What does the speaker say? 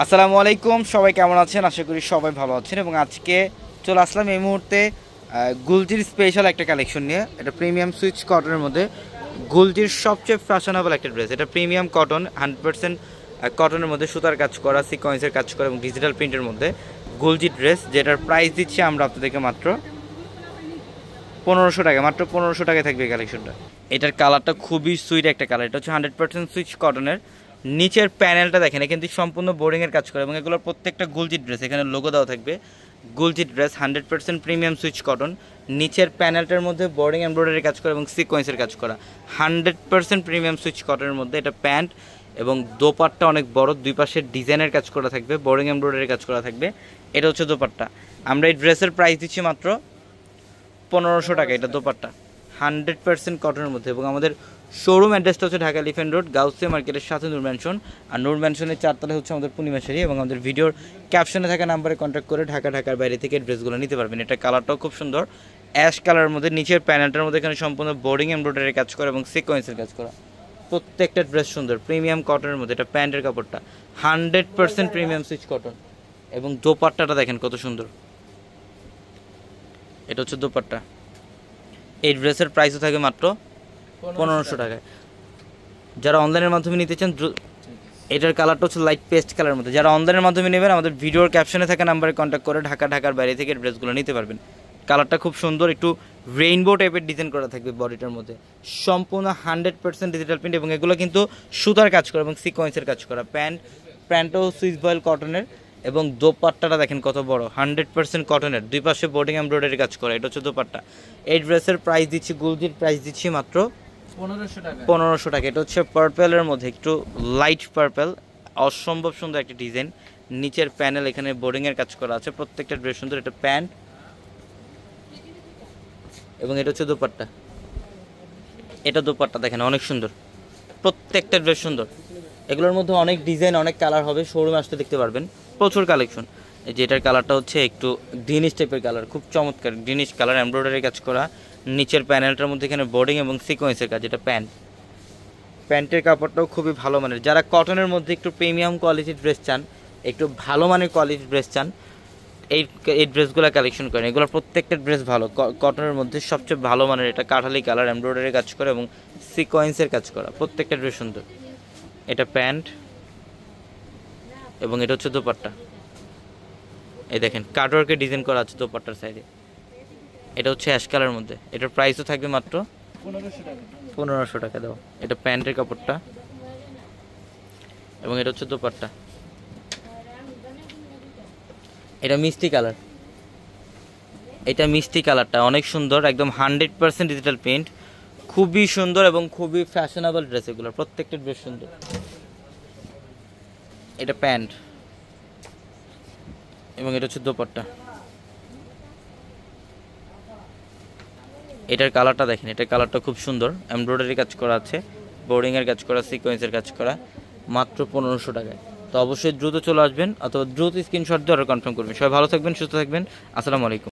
আসসালামু আলাইকুম, সবাই কেমন আছেন? আশা করি সবাই ভালো আছেন। এবং আজকে চলে আসলাম এই মুহূর্তে গুলজির স্পেশাল একটা কালেকশন নিয়ে। এটা প্রিমিয়াম সুইচ কটনের মধ্যে গুলজির সবচেয়ে ফ্যাশনেবল একটা ড্রেস। এটা প্রিমিয়াম কটন, 100% কটনের মধ্যে সুতার কাজ করা, সিকোয়েন্সের কাজ করা এবং ডিজিটাল প্রিন্টের মধ্যে গুলজি ড্রেস, যেটার প্রাইস দিচ্ছি আমরা আপনাদেরকে মাত্র 1500 টাকা। মাত্র 1500 টাকায় থাকবে এই কালেকশনটা। এটার কালারটা খুবই সুইট একটা কালার। এটা হচ্ছে 100% সুইচ কটনের। নিচের প্যানেলটা দেখেন, কিন্তু সম্পূর্ণ বোর্ডিংয়ের কাজ করে এবং এগুলোর প্রত্যেকটা গুলজি ড্রেস, এখানে লোগো দেওয়া থাকবে গুলজি ড্রেস, 100% প্রিমিয়াম সুইচ কটন। নিচের প্যানেলটার মধ্যে বোর্ডিং এমব্রয়ডারি কাজ করা এবং সিকোয়েন্সের কাজ করা, 100% প্রিমিয়াম সুইচ কটনের মধ্যে। এটা প্যান্ট এবং দোপাট্টা অনেক বড়, দুই পাশে ডিজাইনের কাজ করা থাকবে, বোর্ডিং এমব্রয়ডারি কাজ করা থাকবে। এটা হচ্ছে দোপাট্টা। আমরা এই ড্রেসের প্রাইস দিচ্ছি মাত্র 1500 টাকা। এটা দোপাট্টা 100% কটনের মধ্যে। এবং আমাদের শোরুম অ্যাড্রেসটা হচ্ছে ঢাকা এলিফ্যান্ট রোড, গাউসিয়া মার্কেটের সাথে নূর ম্যানশন। আর নূর ম্যানশনের 4 তলায় হচ্ছে আমাদের পূর্ণিমা শাড়ি। এবং আমাদের ভিডিওর ক্যাপশনে থাকা নাম্বারে কন্ট্যাক্ট করে ঢাকার বাইরে থেকে ড্রেসগুলো নিতে পারবেন। এটা কালারটাও খুব সুন্দর, অ্যাশ কালারের মধ্যে। নিচের প্যানেলটার মধ্যে এখানে সম্পূর্ণ বোর্ডিং এমব্রয়ডারি কাজ করা এবং সিকোয়েন্সের কাজ করা। প্রত্যেকটা ড্রেস সুন্দর, প্রিমিয়াম কটনের মধ্যে। এটা প্যান্টের কাপড়টা 100% প্রিমিয়াম সুইচ কটন। এবং দোপাট্টাটা দেখেন কত সুন্দর। এটা হচ্ছে দোপাট্টা। এই ড্রেসের প্রাইসও থাকে মাত্র 1500 টাকায়। যারা অনলাইনের মাধ্যমে নিতে চান, এটার কালারটা হচ্ছে লাইট পেস্ট কালারের মধ্যে। যারা অনলাইনের মাধ্যমে নেবেন, আমাদের ভিডিওর ক্যাপশনে থাকা নাম্বারে কন্ট্যাক্ট করে ঢাকার বাইরে থেকে ড্রেসগুলো নিতে পারবেন। কালারটা খুব সুন্দর, একটু রেইনবো টাইপের ডিজাইন করা থাকবে বডিটার মধ্যে। সম্পূর্ণ 100% ডিজিটাল প্রিন্ট এবং এগুলো কিন্তু সুতার কাজ করা এবং সিকোয়েন্সের কাজ করা। প্যান্টও সুইস বয়েল কটনের এবং দোপাট্টাটা দেখেন কত বড়, 100% কটনের, দুই পাশে বোর্ডিং এমব্রয়ডারি কাজ করা। এটা হচ্ছে দোপাট্টা। এই ড্রেসের প্রাইস দিচ্ছি, গুলজির প্রাইস দিচ্ছি মাত্র 1500 টাকা। এটা হচ্ছে পার্পেলের মধ্যে, একটু লাইট পার্পেল, অসম্ভব সুন্দর একটা ডিজাইন। নিচের প্যানেল এখানে বোর্ডিংয়ের কাজ করা আছে। প্রত্যেকটা ড্রেস সুন্দর। এটা প্যান্ট এবং এটা হচ্ছে দোপাট্টা। এটা দোপাট্টা দেখেন অনেক সুন্দর, প্রত্যেকটা ড্রেস সুন্দর। এগুলোর মধ্যে অনেক ডিজাইন, অনেক কালার হবে, শোরুমে আসতে দেখতে পারবেন, প্রচুর কালেকশন। এই যে এটার কালারটা হচ্ছে একটু গ্রিনিশ টাইপের কালার, খুব চমৎকার গ্রিনিশ কালার, এমব্রয়ডারি কাজ করা। নিচের প্যানেলটার মধ্যে এখানে বোর্ডিং এবং সিকোয়েন্সের কাজ। এটা প্যান্টের কাপড়টাও খুবই ভালো মানের। যারা কটনের মধ্যে একটু প্রিমিয়াম কোয়ালিটির ড্রেস চান, একটু ভালো মানের কোয়ালিটির ড্রেস চান, এই ড্রেসগুলো কালেকশন করেন। এগুলো প্রত্যেকটা ড্রেস ভালো, কটনের মধ্যে সবচেয়ে ভালো মানের। এটা কাঠালি কালার, এমব্রয়ডারি কাজ করা এবং সিকোয়েন্সের কাজ করা, প্রত্যেকটা ড্রেস সুন্দর। এটা প্যান্ট এবং এটা হচ্ছে দোপাট্টা। এই দেখেন কাটওয়ার্কের ডিজাইন করা আছে দোপাট্টার সাইডে। এটা হচ্ছে অ্যাশ কালারের মধ্যে। এটার প্রাইসও থাকবে মাত্র 1500 টাকা দাও। এটা প্যান্টের কাপড়টা এবং এটা হচ্ছে দোপাট্টা। এটা মিষ্টি কালার, এটা মিষ্টি কালারটা অনেক সুন্দর, একদম 100% ডিজিটাল প্রিন্ট, খুবই সুন্দর এবং খুবই ফ্যাশনেবল ড্রেস। এগুলো প্রত্যেকটা ড্রেস সুন্দর। এটা প্যান্ট এবং এটা হচ্ছে দোপাট্টা। এটার কালারটা দেখেন, এটার কালারটা খুব সুন্দর, এমব্রয়ডারি কাজ করা আছে, বোর্ডিংয়ের কাজ করা, সিকোয়েন্সের কাজ করা, মাত্র 1500 টাকায়। তো অবশ্যই দ্রুত চলে আসবেন অথবা দ্রুত স্ক্রিনশট দিয়ে অর্ডার কনফার্ম করবেন। সবাই ভালো থাকবেন, সুস্থ থাকবেন। আসসালামু আলাইকুম।